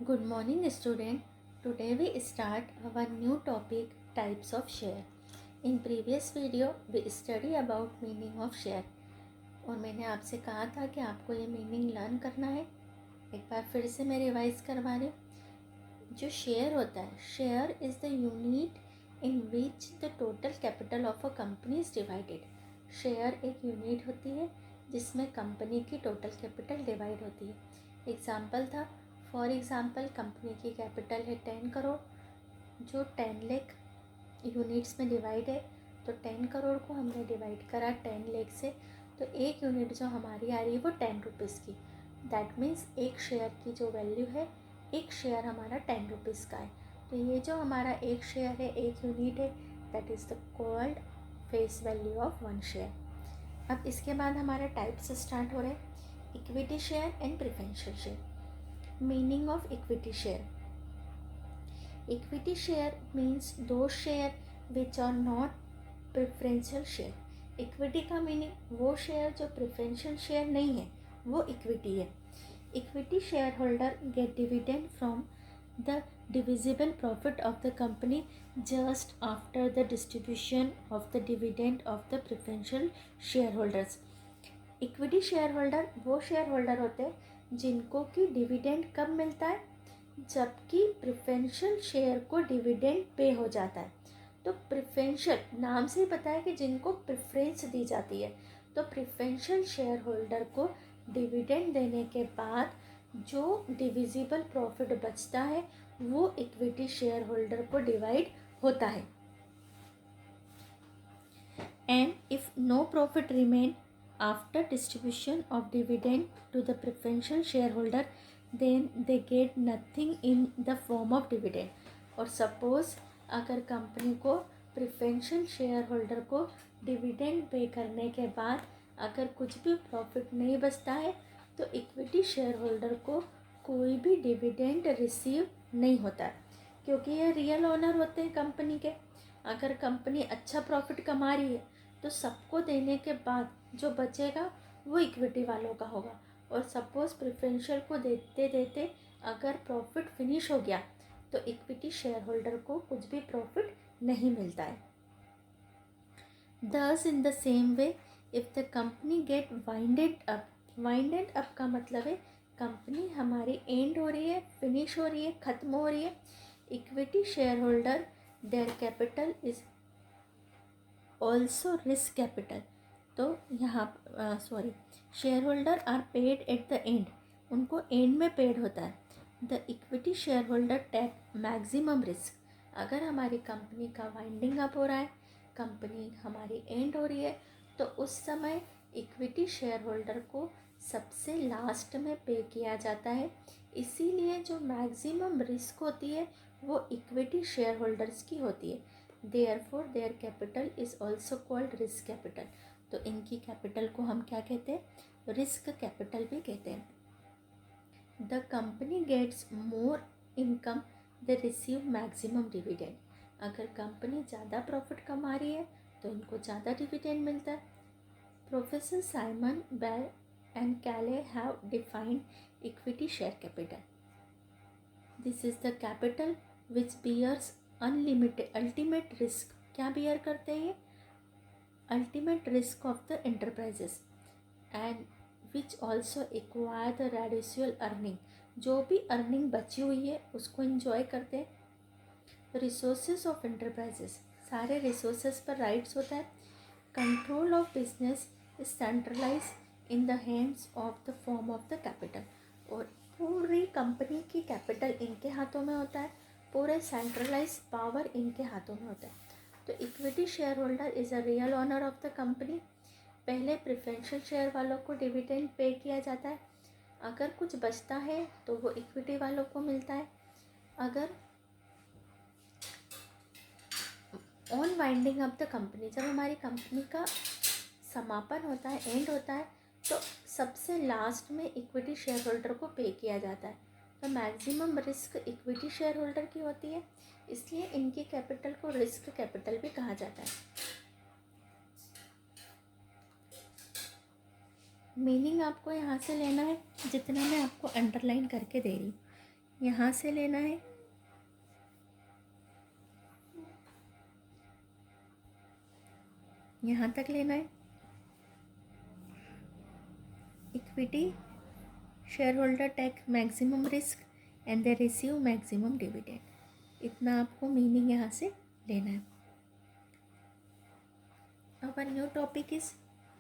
Good morning student. Today we start our new topic types of share. In previous video we study about meaning of share और मैंने आपसे कहा था कि आपको ये मीनिंग लर्न करना है. एक बार फिर से मैं रिवाइज करवा रही हूँ. जो शेयर होता है, share is the unit in which the total capital of a company is divided. Share एक यूनिट होती है जिसमें कंपनी की टोटल कैपिटल डिवाइड होती है. एग्जाम्पल था, फॉर एग्ज़ाम्पल कंपनी की कैपिटल है 10 करोड़, जो 10 लाख यूनिट्स में डिवाइड है. तो 10 करोड़ को हमने डिवाइड करा 10 लाख से, तो एक यूनिट जो हमारी आ रही है वो 10 रुपीज़ की. दैट मीन्स एक शेयर की जो वैल्यू है, एक शेयर हमारा 10 रुपीज़ का है. तो ये जो हमारा एक शेयर है, एक यूनिट है, that is the called face value of one share. अब इसके बाद हमारा टाइप्स स्टार्ट हो रहे हैं. Equity share and preferential share. Meaning of equity share. Equity share means those share which are not preferential share. Equity का meaning वो share जो प्रेफरेंशियल शेयर नहीं है, वो इक्विटी है. Equity share holder gate dividend from the divisible profit of the company just after the distribution of the dividend of the preferential share holders. Equity share holder वो share holder होते हैं जिनको कि dividend कब मिलता है, जबकि प्रेफरेंशियल शेयर को डिविडेंड पे हो जाता है. तो प्रेफरेंशियल नाम से ही पता है कि जिनको प्रेफरेंस दी जाती है. तो प्रेफरेंशियल शेयर होल्डर को डिविडेंड देने के बाद जो डिविजिबल प्रॉफिट बचता है वो इक्विटी शेयर होल्डर को डिवाइड होता है. And if no profit remain after distribution of dividend to the preferential shareholder, then they get nothing in the form of dividend. और suppose अगर कंपनी को प्रेफरेंशियल शेयर होल्डर को dividend pay करने के बाद अगर कुछ भी प्रॉफिट नहीं बचता है, तो इक्विटी शेयर होल्डर को कोई भी डिविडेंड रिसीव नहीं होता है, क्योंकि ये रियल ओनर होते हैं कंपनी के. अगर कंपनी अच्छा प्रॉफिट कमा रही है तो सबको देने के बाद जो बचेगा वो इक्विटी वालों का होगा. और सपोज़ प्रेफरेंशियल को देते देते अगर प्रॉफिट फिनिश हो गया तो इक्विटी शेयर होल्डर को कुछ भी प्रॉफिट नहीं मिलता है. Thus in the same way if the company get winded up. Winded up का मतलब है कंपनी हमारी एंड हो रही है, फिनिश हो रही है, ख़त्म हो रही है. Equity share holder their capital is also risk capital. तो यहाँ share holder are paid at the end. उनको एंड में पेड होता है. The equity share holder take maximum risk. अगर हमारी कंपनी का वाइंडिंग अप हो रहा है, कंपनी हमारी एंड हो रही है, तो उस समय इक्विटी शेयर होल्डर को सबसे लास्ट में पे किया जाता है. इसीलिए जो मैक्सिमम रिस्क होती है वो इक्विटी शेयर होल्डर्स की होती है. Therefore there capital is also called risk capital. तो इनकी कैपिटल को हम क्या कहते हैं, रिस्क कैपिटल भी कहते हैं. The company gets more income they receive maximum dividend. अगर कंपनी ज़्यादा प्रॉफिट कमा रही है तो इनको ज़्यादा डिविडेंड मिलता है. Professor Simon Bell and Kaley have defined equity share capital. This is the capital which bears unlimited ultimate risk. क्या बियर करते हैं ये, ultimate risk of the enterprises and which also acquire the residual earning. जो भी earning बची हुई है उसको इंजॉय करते हैं. रिसोर्सेज ऑफ एंटरप्राइजेस, सारे रिसोर्सेज पर राइट्स होता है. Control of business is centralise in the hands of the form of the capital. और पूरी कंपनी की कैपिटल इनके हाथों में होता है, पूरे सेंट्रलाइज पावर इनके हाथों में होता है. तो equity share holder is a real owner of the company. पहले प्रेफरेंशियल शेयर वालों को डिविडेंड पे किया जाता है. अगर कुछ बचता है तो वो इक्विटी वालों को मिलता है. अगर on winding up the company, जब हमारी कंपनी का समापन होता है, एंड होता है, तो सबसे लास्ट में इक्विटी शेयर होल्डर को पे किया जाता है. तो maximum risk equity share holder की होती है, इसलिए इनकी कैपिटल को रिस्क कैपिटल भी कहा जाता है. मीनिंग आपको यहाँ से लेना है जितना मैं आपको अंडरलाइन करके दे रही हूँ. यहाँ से लेना है, यहाँ तक लेना है। Equity share holder take maximum risk and they receive maximum dividend. इतना आपको मीनिंग यहाँ से लेना है। Our new topic is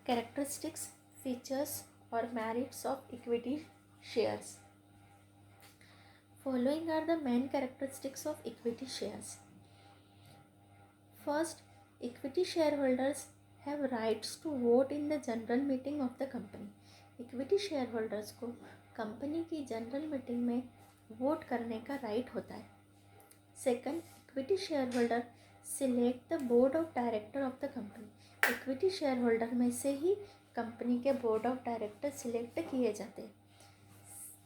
characteristics, features or merits of equity shares. Following are the main characteristics of equity shares. First, equity shareholders have rights to vote in the general meeting of the company. Equity shareholders को company की general meeting में vote करने का right होता है। Second, equity shareholder select the board of director of the company. Equity shareholder में से ही company के बोर्ड ऑफ डायरेक्टर सिलेक्ट किए जाते हैं।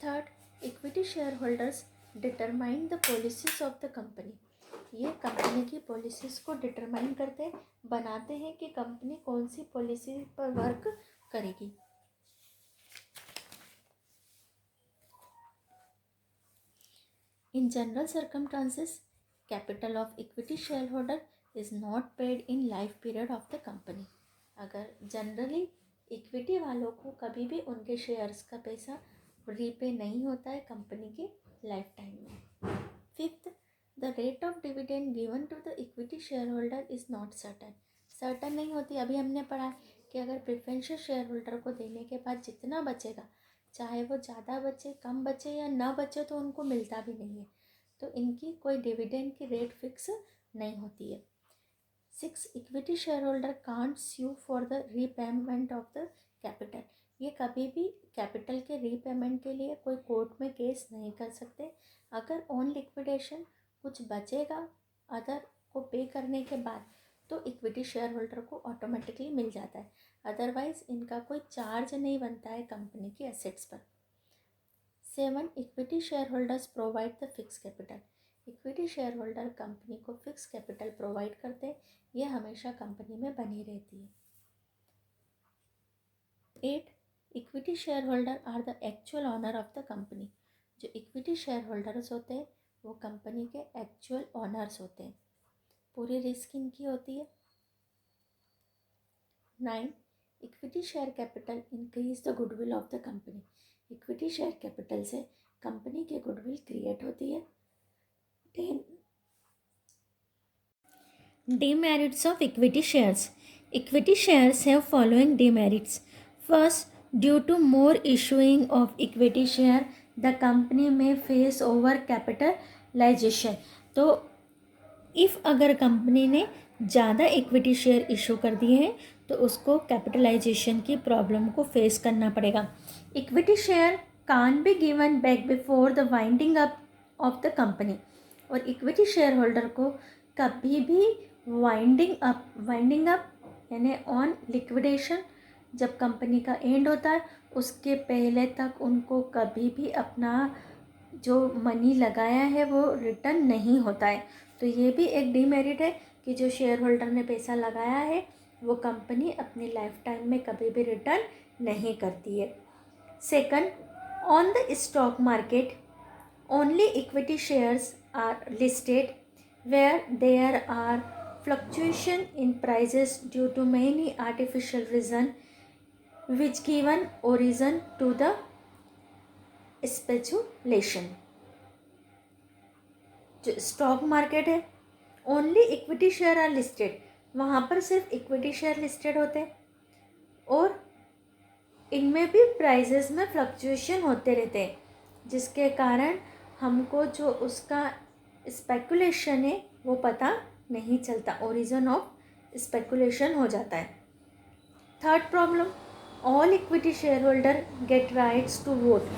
Third, equity shareholders determine the policies of the company. ये कंपनी की पॉलिसीज़ को डिटरमाइन करते बनाते हैं कि कंपनी कौन सी पॉलिसी पर वर्क करेगी। In general circumstances capital of equity share holder is not paid in life period of the company. अगर जनरली इक्विटी वालों को कभी भी उनके शेयर्स का पैसा रीपे नहीं होता है कंपनी के लाइफ टाइम में। Fifth, the rate of dividend given to the equity share holder is not certain नहीं होती। अभी हमने पढ़ा कि अगर प्रेफरेंशियल शेयर होल्डर को देने के बाद जितना बचेगा, चाहे वो ज़्यादा बचे, कम बचे या ना बचे, तो उनको मिलता भी नहीं है। तो इनकी कोई डिविडेंड की रेट फिक्स नहीं होती है। Six, equity share holder can't sue for the repayment of the capital. ये कभी भी कैपिटल के रीपेमेंट के लिए कोई कोर्ट में केस नहीं कर सकते। अगर ऑन लिक्विडेशन कुछ बचेगा अदर को पे करने के बाद, तो इक्विटी शेयर होल्डर को ऑटोमेटिकली मिल जाता है। अदरवाइज इनका कोई चार्ज नहीं बनता है कंपनी की एसेट्स पर। Seven, equity share holders provide the fix capital. Equity share holder company को फिक्स कैपिटल प्रोवाइड करते हैं, ये हमेशा कंपनी में बनी रहती है। 8, equity share holder are the actual owner of the company. जो इक्विटी शेयर होल्डर्स होते हैं वो कंपनी के एक्चुअल ऑनर्स होते हैं, पूरी रिस्क इनकी होती है। 9, equity share capital increase the goodwill of the company. Equity share capital से कंपनी की गुडविल क्रिएट होती है। 10, demerits of equity shares. Equity shares have following demerits. First, due to more issuing of equity share, the company may face over capitalization. तो if अगर company ने ज़्यादा equity share issue कर दिए हैं तो उसको कैपिटलाइजेशन की प्रॉब्लम को फेस करना पड़ेगा। Equity share can be given back before the winding up of the company. और इक्विटी शेयर होल्डर को कभी भी वाइंडिंग अप यानी ऑन लिक्विडेशन, जब कंपनी का एंड होता है उसके पहले तक उनको कभी भी अपना जो मनी लगाया है वो रिटर्न नहीं होता है। तो ये भी एक डीमेरिट है कि जो शेयर होल्डर ने पैसा लगाया है वो कंपनी अपनी लाइफ टाइम में कभी भी रिटर्न नहीं करती है। Second, on the stock market only equity shares are listed where there are fluctuation in prices due to many artificial reason which given origin to the speculation। जो stock market है only equity share are listed, वहाँ पर सिर्फ equity share listed होते हैं और इनमें भी प्राइजेस में फ्लक्चुएशन होते रहते हैं, जिसके कारण हमको जो उसका स्पेकुलेशन है वो पता नहीं चलता, ओरिजिन ऑफ स्पेकुलेशन हो जाता है। Third problem, all equity share holder get rights to vote.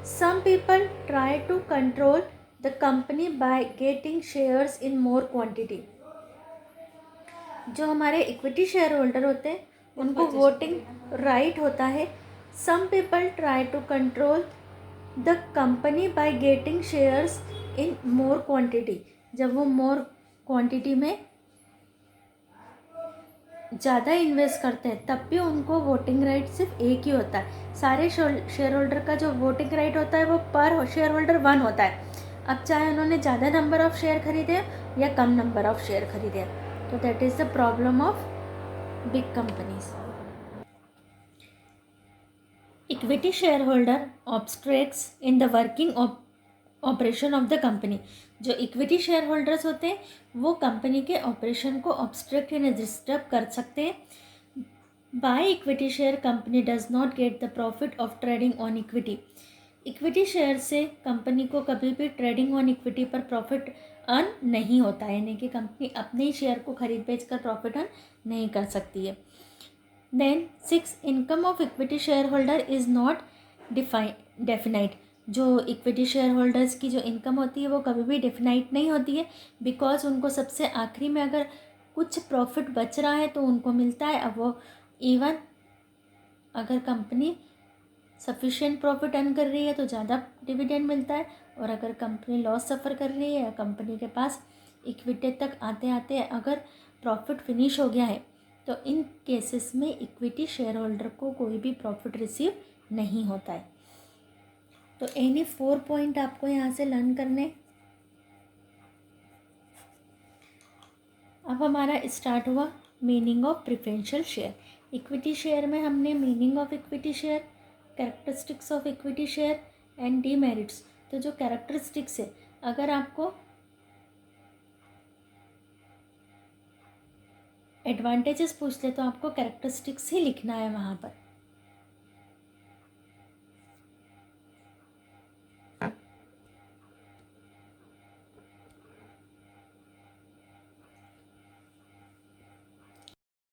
Some people try to control the company by getting shares in more quantity. जो हमारे इक्विटी शेयर होल्डर होते हैं उनको वोटिंग राइट होता है। Some people try to control the company by getting shares in more quantity. जब वो more quantity में ज़्यादा इन्वेस्ट करते हैं तब भी उनको वोटिंग राइट सिर्फ एक ही होता है। सारे शेयर होल्डर का जो वोटिंग राइट होता है वो पर शेयर होल्डर 1 होता है। अब चाहे उन्होंने ज़्यादा नंबर ऑफ़ शेयर खरीदे या कम नंबर ऑफ़ शेयर खरीदे, तो that is the problem of big companies. Equity share holder obstructs in the working operation of the company. जो इक्विटी शेयर होल्डर्स होते हैं वो कंपनी के ऑपरेशन को ऑब्स्ट्रक्ट यानी डिस्टर्ब कर सकते हैं। By equity share company does not get the profit of trading on equity. Equity share से कंपनी को कभी भी ट्रेडिंग ऑन इक्विटी पर प्रॉफिट अर्न नहीं होता है, यानी कि कंपनी अपने ही शेयर को खरीद बेच कर प्रॉफिट अर्न नहीं कर सकती है। Then 6, income of equity share holder is not definite. जो इक्विटी शेयर होल्डर्स की जो इनकम होती है वो कभी भी डेफिनाइट नहीं होती है, बिकॉज उनको सबसे आखिरी में अगर कुछ प्रॉफिट बच रहा है तो उनको मिलता है। अब वो इवन अगर कंपनी सफिशिएंट प्रॉफिट अर्न कर रही है तो ज़्यादा डिविडेंड मिलता है, और अगर कंपनी लॉस सफ़र कर रही है या कंपनी के पास इक्विटी तक आते आते अगर प्रॉफिट फिनिश हो गया है, तो इन केसेस में इक्विटी शेयर होल्डर को कोई भी प्रॉफिट रिसीव नहीं होता है। तो एनी 4 पॉइंट आपको यहाँ से लर्न करने। अब हमारा स्टार्ट हुआ meaning of preferential share. Equity share में हमने meaning of equity share, characteristics of equity share and demerits. तो जो कैरेक्टरिस्टिक्स है, अगर आपको एडवांटेजेस पूछते तो आपको कैरेक्टरिस्टिक्स ही लिखना है वहाँ पर।